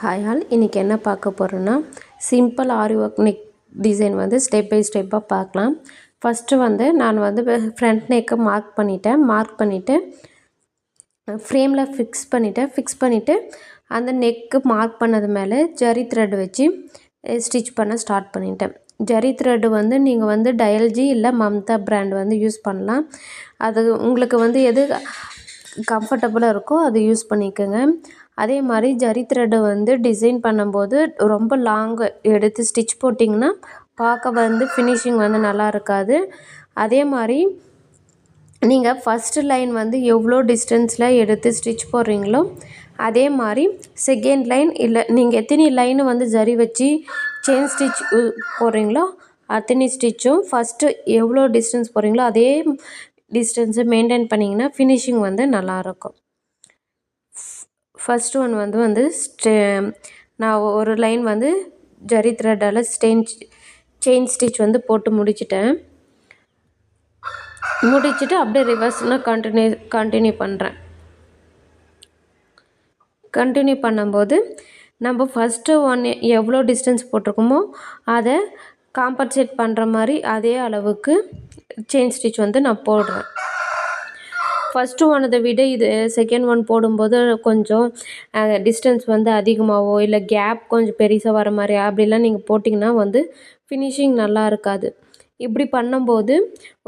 Hi all, இன்றைக்கி என்ன பார்க்க போகிறோன்னா சிம்பிள் ஆரி ஒர்க் நெக் டிசைன் வந்து ஸ்டெப் பை ஸ்டெப்பாக பார்க்கலாம். ஃபஸ்ட்டு வந்து நான் வந்து ஃப்ரண்ட் நெக்கை மார்க் பண்ணிவிட்டு ஃப்ரேமில் ஃபிக்ஸ் பண்ணிவிட்டு அந்த நெக்கு மார்க் பண்ணது மேலே ஜரி த்ரெட் வச்சு ஸ்டிச் பண்ண ஸ்டார்ட் பண்ணிட்டேன். ஜரி த்ரெட்டு வந்து நீங்கள் வந்து டயல்ஜி இல்லை மம்தா பிராண்ட் வந்து யூஸ் பண்ணலாம். அது உங்களுக்கு வந்து எது கம்ஃபர்டபுளாக இருக்கோ அது யூஸ் பண்ணிக்கோங்க. அதே மாதிரி ஜரி த்ரெட்டை வந்து டிசைன் பண்ணும்போது ரொம்ப லாங்கு எடுத்து ஸ்டிச் போட்டிங்கன்னா பார்க்க வந்து ஃபினிஷிங் வந்து நல்லா இருக்காது. அதே மாதிரி நீங்கள் ஃபஸ்ட்டு லைன் வந்து எவ்வளோ டிஸ்டன்ஸில் எடுத்து ஸ்டிச் போடுறீங்களோ அதே மாதிரி செகண்ட் லைன் இல்லை நீங்கள் எத்தனை லைனு வந்து ஜரி வச்சு செயின் ஸ்டிச் போடுறீங்களோ அத்தனை ஸ்டிச்சும் ஃபஸ்ட்டு எவ்வளோ டிஸ்டன்ஸ் போடுறீங்களோ அதே டிஸ்டன்ஸை மெயின்டைன் பண்ணிங்கன்னா ஃபினிஷிங் வந்து நல்லாயிருக்கும். ஃபஸ்ட்டு ஒன் வந்து நான் ஒரு லைன் வந்து ஜரி த்ரெட்டால் செயின் ஸ்டிச் வந்து போட்டு முடிச்சுட்டு அப்படியே ரிவர்ஸ்னால் கண்டினியூ பண்ணுறேன். கண்டினியூ பண்ணும்போது நம்ம ஃபஸ்ட்டு ஒன் எவ்வளோ டிஸ்டன்ஸ் போட்டிருக்கோமோ அதை காம்பன்சேட் பண்ணுற மாதிரி அதே அளவுக்கு செயின் ஸ்டிச் வந்து நான் போடுறேன். ஃபஸ்ட்டு ஒன்றதை விட இது செகண்ட் ஒன் போடும்போது கொஞ்சம் டிஸ்டன்ஸ் வந்து அதிகமாகவோ இல்லை கேப் கொஞ்சம் பெருசாக வர மாதிரி அப்படிலாம் நீங்கள் போட்டிங்கன்னா வந்து ஃபினிஷிங் நல்லா இருக்காது. இப்படி பண்ணும்போது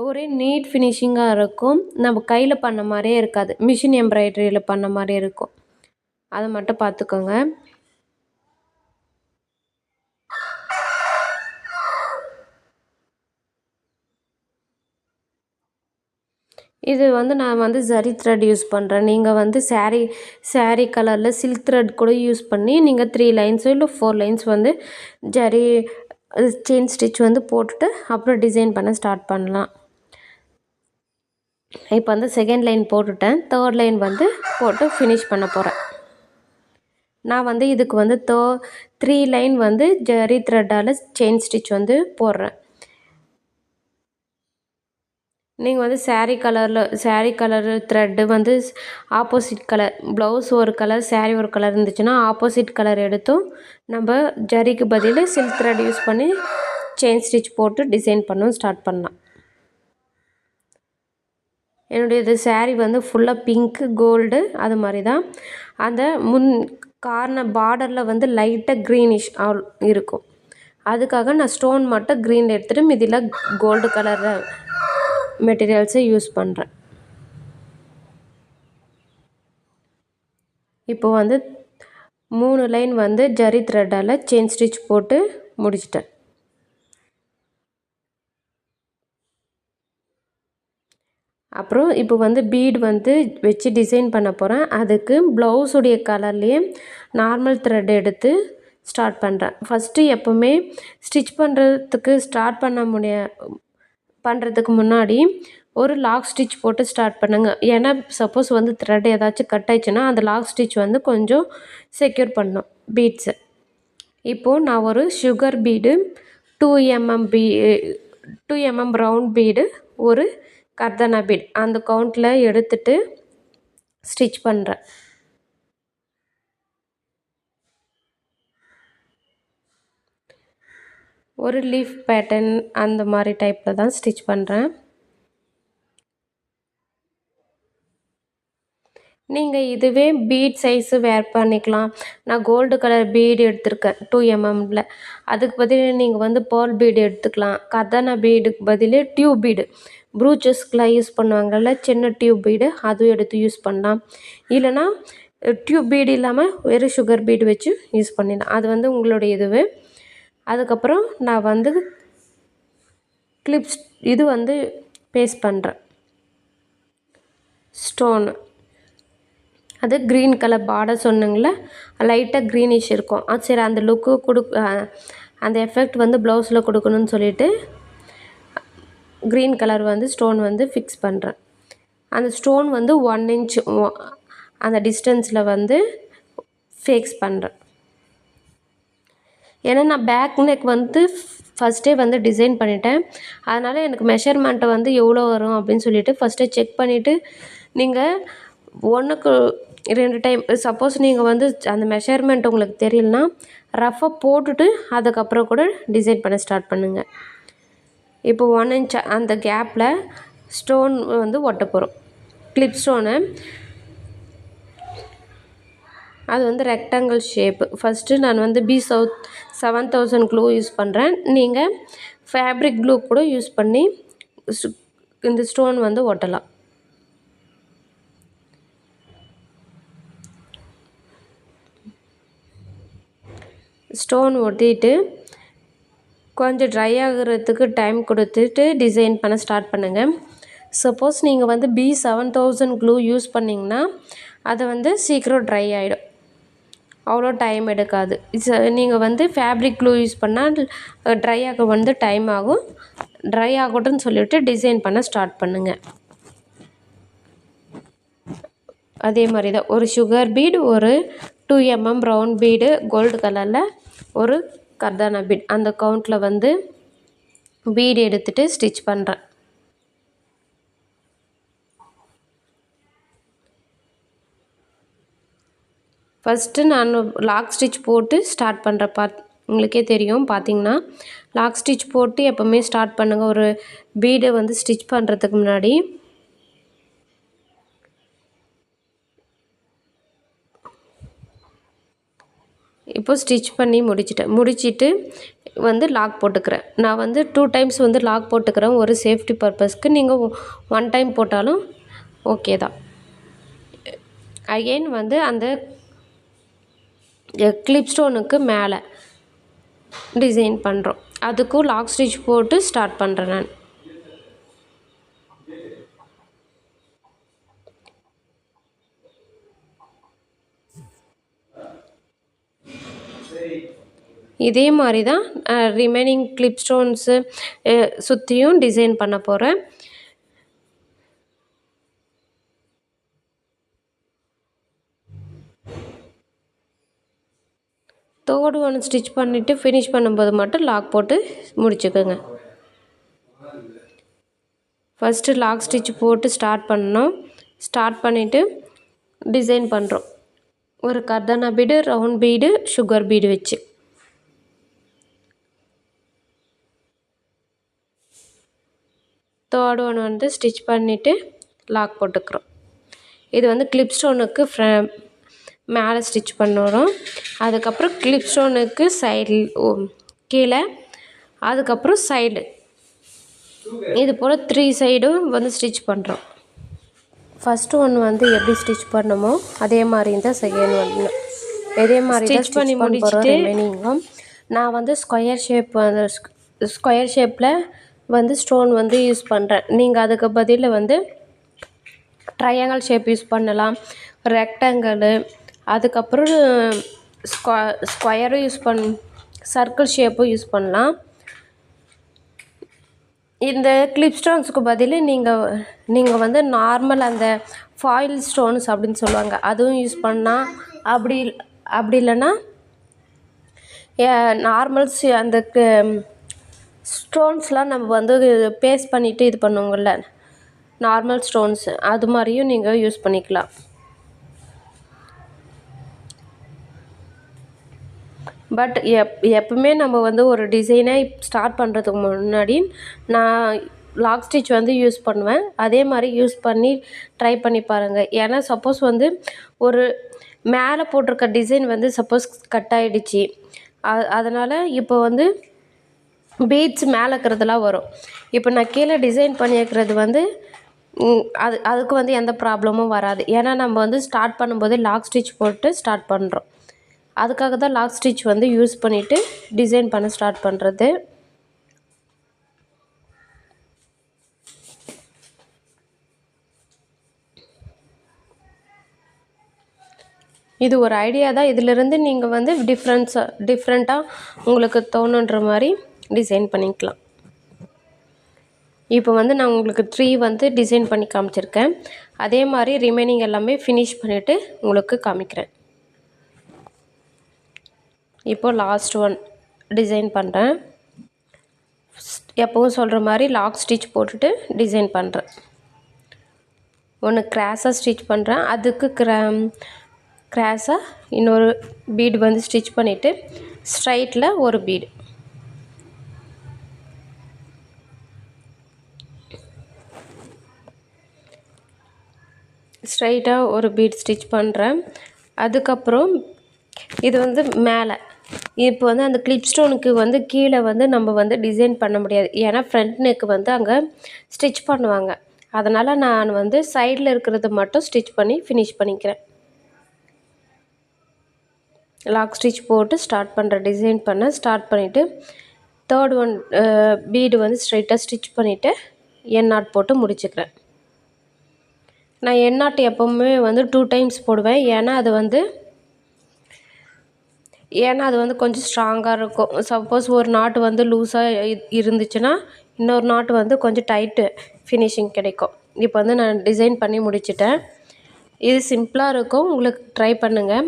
ஒரே நீட் ஃபினிஷிங்காக இருக்கும். நம்ம கையில் பண்ண மாதிரியே இருக்காது, மிஷின் எம்ப்ராய்டரியில் பண்ண மாதிரி இருக்கும். அதை மட்டும் பார்த்துக்கோங்க. இது வந்து நான் வந்து ஜரி த்ரெட் யூஸ் பண்ணுறேன். நீங்கள் வந்து சாரீ கலரில் சில்க் த்ரெட் கூட யூஸ் பண்ணி நீங்கள் 3 லைன்ஸோ இல்லை 4 லைன்ஸ் வந்து ஜரி செயின் ஸ்டிச் வந்து போட்டுட்டு அப்புறம் டிசைன் பண்ண ஸ்டார்ட் பண்ணலாம். இப்போ வந்து செகண்ட் லைன் போட்டுட்டேன். தேர்ட் லைன் வந்து போட்டு ஃபினிஷ் பண்ண போகிறேன். நான் வந்து இதுக்கு வந்து 3 லைன் வந்து ஜரி த்ரெட்டால் செயின் ஸ்டிச் வந்து போடுறேன். நீங்கள் வந்து சாரீ கலரு த்ரெட்டு வந்து ஆப்போசிட் கலர், ப்ளவுஸ் ஒரு கலர் சாரீ ஒரு கலர் இருந்துச்சுன்னா ஆப்போசிட் கலர் எடுத்தும் நம்ம ஜரிக்கு பதில் சில்க் த்ரெட் யூஸ் பண்ணி செயின் ஸ்டிச் போட்டு டிசைன் பண்ணவும் ஸ்டார்ட் பண்ணலாம். என்னுடைய இது சாரீ வந்து ஃபுல்லாக பிங்க்கு கோல்டு அது மாதிரி தான். அந்த கார்னர் பார்டரில் வந்து லைட்டாக க்ரீனிஷ் இருக்கும். அதுக்காக நான் ஸ்டோன் மட்டும் க்ரீனில் எடுத்துகிட்டு மீதியில் கோல்டு கலரில் மெட்டீரியல்ஸை யூஸ் பண்ணுறேன். இப்போ வந்து 3 லைன் வந்து ஜரி த்ரெட்டால் செயின் ஸ்டிச் போட்டு முடிச்சிட்டேன். அப்புறம் இப்போ வந்து பீடு வந்து வச்சு டிசைன் பண்ண போகிறேன். அதுக்கு ப்ளவுஸுடைய கலர்லேயே நார்மல் த்ரெட் எடுத்து ஸ்டார்ட் பண்ணுறேன். ஃபஸ்ட்டு எப்போவுமே ஸ்டிச் பண்ணுறதுக்கு முன்னாடி ஒரு லாக் ஸ்டிச் போட்டு ஸ்டார்ட் பண்ணுங்க. ஏன்னா சப்போஸ் வந்து த்ரெட் ஏதாச்சும் கட் ஆயிடுச்சுன்னா அந்த லாக் ஸ்டிச் வந்து கொஞ்சம் செக்யூர் பண்ணும் பீட்ஸை. இப்போது நான் ஒரு sugar bead 2 mm round bead ஒரு கர்தானா பீட் அந்த கவுண்டில் எடுத்துட்டு ஸ்டிச் பண்ணுறேன். ஒரு லீஃப் பேட்டர்ன் அந்த மாதிரி டைப்பில் தான் ஸ்டிச் பண்ணுறேன். நீங்கள் இதுவே பீட் சைஸு வேர் பண்ணிக்கலாம். நான் கோல்டு கலர் பீடு எடுத்திருக்கேன் 2 mmல. அதுக்கு பதில் நீங்கள் வந்து பேர்ல் பீடு எடுத்துக்கலாம். கர்தானா பீடுக்கு பதில் டியூப் பீடு ப்ரூச்சஸ்க்கெலாம் யூஸ் பண்ணுவாங்கள்ல சின்ன டியூப் பீடு அதுவும் எடுத்து யூஸ் பண்ணலாம். இல்லைனா டியூப் பீடு இல்லாமல் வெறும் சுகர் பீடு வச்சு யூஸ் பண்ணிடலாம். அது வந்து உங்களுடைய இதுவே. அதுக்கப்புறம் நான் வந்து கிளிப்ஸ் இது வந்து பேஸ்ட் பண்ணுறேன். ஸ்டோனு அது க்ரீன் கலர் பார்டர் சொன்னங்கள லைட்டாக க்ரீனிஷ் இருக்கும். சரி அந்த லுக்கு அந்த எஃபெக்ட் வந்து ப்ளவுஸில் கொடுக்கணும்னு சொல்லிவிட்டு க்ரீன் கலர் வந்து ஸ்டோன் வந்து ஃபிக்ஸ் பண்ணுறேன். அந்த ஸ்டோன் வந்து 1 inch அந்த டிஸ்டன்ஸில் வந்து ஃபிக்ஸ் பண்ணுறேன். ஏன்னா நான் பேக் நெக் வந்து ஃபஸ்ட்டே வந்து டிசைன் பண்ணிட்டேன். அதனால் எனக்கு மெஷர்மெண்ட்டை வந்து எவ்வளோ வரும் அப்படின்னு சொல்லிவிட்டு ஃபஸ்ட்டே செக் பண்ணிவிட்டு நீங்கள் 2 டைம் சப்போஸ் நீங்கள் வந்து அந்த மெஷர்மெண்ட் உங்களுக்கு தெரியலனா ரஃபாக போட்டுட்டு அதுக்கப்புறம் கூட டிசைன் பண்ண ஸ்டார்ட் பண்ணுங்கள். இப்போ 1 இன்ச் அந்த கேப்பில் ஸ்டோன் வந்து ஒட்ட போகிறோம். கிளிப் ஸ்டோனு அது வந்து ரெக்டாங்கிள் ஷேப்பு. ஃபஸ்ட்டு நான் வந்து B7000 க்ளூ யூஸ் பண்ணுறேன். நீங்கள் ஃபேப்ரிக் க்ளூ கூட யூஸ் பண்ணி இந்த ஸ்டோன் வந்து ஒட்டலாம். ஸ்டோன் ஒட்டிட்டு கொஞ்சம் ட்ரை ஆகிறதுக்கு டைம் கொடுத்துட்டு டிசைன் பண்ண ஸ்டார்ட் பண்ணுங்கள். சப்போஸ் நீங்கள் வந்து B7000 க்ளூ யூஸ் பண்ணிங்கன்னா அது வந்து சீக்கிரம் ட்ரை ஆகிடும், அவ்வளோ டைம் எடுக்காது. நீங்கள் வந்து ஃபேப்ரிக் க்ளூ யூஸ் பண்ணால் ட்ரை ஆக வந்து டைம் ஆகும். ட்ரை ஆகட்டும்னு சொல்லிவிட்டு டிசைன் பண்ண ஸ்டார்ட் பண்ணுங்கள். அதே மாதிரி தான் ஒரு சுகர் பீடு, ஒரு 2 mm ரவுண்ட் பீடு கோல்டு கலரில், ஒரு கர்தானா பீட், அந்த கவுண்டில் வந்து பீடு எடுத்துகிட்டு ஸ்டிச் பண்ணுறேன். ஃபஸ்ட்டு நான் லாக் ஸ்டிச் போட்டு ஸ்டார்ட் பண்ணுறேன். உங்களுக்கே தெரியும் பார்த்தீங்கன்னா லாக் ஸ்டிச் போட்டு எப்போவுமே ஸ்டார்ட் பண்ணுங்கள் ஒரு பீடை வந்து ஸ்டிச் பண்ணுறதுக்கு முன்னாடி. இப்போ ஸ்டிச் பண்ணி முடிச்சிட்டு வந்து லாக் போட்டுக்கிறேன். நான் வந்து 2 டைம்ஸ் வந்து லாக் போட்டுக்கிறேன் ஒரு சேஃப்டி பர்பஸ்க்கு. நீங்கள் 1 டைம் போட்டாலும் ஓகே தான். அகெயின் வந்து அந்த கிளிப் ஸ்டோனுக்கு மேலே டிசைன் பண்ணுறோம். அதுக்கும் லாக் ஸ்டிச் போட்டு ஸ்டார்ட் பண்ணுறேன் நான். இதே மாதிரி தான் ரிமைனிங் கிளிப் ஸ்டோன்ஸு சுற்றியும் டிசைன் பண்ண போகிறேன். தேர்ட் ஒன் ஸ்டிச் பண்ணிவிட்டு ஃபினிஷ் பண்ணும்போது மட்டும் லாக் போட்டு முடிச்சுக்கோங்க. ஃபஸ்ட்டு லாக் ஸ்டிச் போட்டு ஸ்டார்ட் பண்ணோம். ஸ்டார்ட் பண்ணிவிட்டு டிசைன் பண்ணுறோம். ஒரு கர்தானா bead, round bead, sugar bead வச்சு. தேர்ட் ஒன் வந்து ஸ்டிச் பண்ணிவிட்டு லாக் போட்டுக்கிறோம். இது வந்து கிளிப் ஸ்டோனுக்கு மேலே ஸ்டிச் பண்ணுறோம். அதுக்கப்புறம் கிளிப் ஸ்டோனுக்கு சைடில் கீழே, அதுக்கப்புறம் சைடு, இது போல் 3 சைடும் வந்து ஸ்டிச் பண்ணுறோம். ஃபஸ்ட்டு ஒன்று வந்து எப்படி ஸ்டிச் பண்ணமோ அதே மாதிரி தான் செகண்ட் ஒன்று இதே மாதிரி தான் ஸ்டிச் பண்ணி முடிச்சுட்டு ரிமைனிங்கும் நான் வந்து ஸ்கொயர் ஷேப்பில் வந்து ஸ்டோன் வந்து யூஸ் பண்ணுறேன். நீங்கள் அதுக்கு பதில் வந்து ட்ரையாங்கிள் ஷேப் யூஸ் பண்ணலாம், ரெக்டாங்கிளு, அதுக்கப்புறம் ஸ்கொயரும் சர்க்கிள் ஷேப்பும் யூஸ் பண்ணலாம். இந்த கிளிப் ஸ்டோன்ஸுக்கு பதில் நீங்கள் வந்து நார்மல் அந்த ஃபாயில் ஸ்டோன்ஸ் அப்படின்னு சொல்லுவாங்க, அதுவும் யூஸ் பண்ணால், அப்படி இல்லைன்னா நார்மல்ஸ் அந்த ஸ்டோன்ஸ்லாம் நம்ம வந்து பேஸ்ட் பண்ணிவிட்டு இது பண்ணுவோங்கள்ல நார்மல் ஸ்டோன்ஸு, அது மாதிரியும் நீங்கள் யூஸ் பண்ணிக்கலாம். பட் எப்பவுமே நம்ம வந்து ஒரு டிசைனை ஸ்டார்ட் பண்ணுறதுக்கு முன்னாடி நான் லாக் ஸ்டிச் வந்து யூஸ் பண்ணுவேன். அதே மாதிரி யூஸ் பண்ணி ட்ரை பண்ணி பாருங்கள். ஏன்னா சப்போஸ் வந்து ஒரு மேலே போட்டிருக்க டிசைன் வந்து சப்போஸ் கட் ஆகிடுச்சு, அதனால் இப்போ வந்து பீட்ஸ் மேலே இருக்கிறதுலாம் வரும். இப்போ நான் கீழே டிசைன் பண்ணியிருக்கிறது வந்து அதுக்கு வந்து எந்த ப்ராப்ளமும் வராது. ஏன்னா நம்ம வந்து ஸ்டார்ட் பண்ணும்போது லாக் ஸ்டிச் போட்டு ஸ்டார்ட் பண்ணுறோம். அதுக்காக தான் லாக் ஸ்டிச் வந்து யூஸ் பண்ணிவிட்டு டிசைன் பண்ண ஸ்டார்ட் பண்ணுறது. இது ஒரு ஐடியா தான். இதிலிருந்து நீங்கள் வந்து டிஃப்ரெண்ட்டாக உங்களுக்கு தோணுன்ற மாதிரி டிசைன் பண்ணிக்கலாம். இப்போ வந்து நான் உங்களுக்கு 3 வந்து டிசைன் பண்ணி காமிச்சிருக்கேன். அதே மாதிரி ரிமைனிங் எல்லாமே ஃபினிஷ் பண்ணிவிட்டு உங்களுக்கு காமிக்கிறேன். இப்போது லாஸ்ட் ஒன் டிசைன் பண்ணுறேன். எப்பவும் சொல்கிற மாதிரி லாக் ஸ்டிச் போட்டுட்டு டிசைன் பண்ணுறேன். ஒன்று கிராஸாக ஸ்டிச் பண்ணுறேன். அதுக்கு கிராஸாக இன்னொரு பீடு வந்து ஸ்டிச் பண்ணிவிட்டு ஸ்ட்ரைட்டில் ஒரு பீடு. ஸ்ட்ரைட்டாக ஒரு பீட் ஸ்டிச் பண்ணுறேன். அதுக்கப்புறம் இது வந்து மேலே இப்போ வந்து அந்த கிளிப் ஸ்டோனுக்கு வந்து கீழே வந்து நம்ம வந்து டிசைன் பண்ண முடியாது. ஏன்னா ஃப்ரண்ட் நெக்கு வந்து அங்கே ஸ்டிச் பண்ணுவாங்க. அதனால் நான் வந்து சைடில் இருக்கிறத மட்டும் ஸ்டிச் பண்ணி ஃபினிஷ் பண்ணிக்கிறேன். லாக் ஸ்டிச் போட்டு டிசைன் பண்ண ஸ்டார்ட் பண்ணிவிட்டு தேர்ட் ஒன் பீடு வந்து ஸ்ட்ரைட்டாக ஸ்டிச் பண்ணிவிட்டு என் நாட் போட்டு முடிச்சுக்கிறேன். நான் என் நாட் எப்போவுமே வந்து 2 டைம்ஸ் போடுவேன். ஏன்னா அது வந்து கொஞ்சம் ஸ்ட்ராங்காக இருக்கும். சப்போஸ் ஒரு நாட்டு வந்து லூஸாக இருந்துச்சுன்னா இன்னொரு நாட்டு வந்து கொஞ்சம் டைட்டு ஃபினிஷிங் கிடைக்கும். இப்போ வந்து நான் டிசைன் பண்ணி முடிச்சிட்டேன். இது சிம்பிளாக இருக்கும். உங்களுக்கு ட்ரை பண்ணுங்கள்.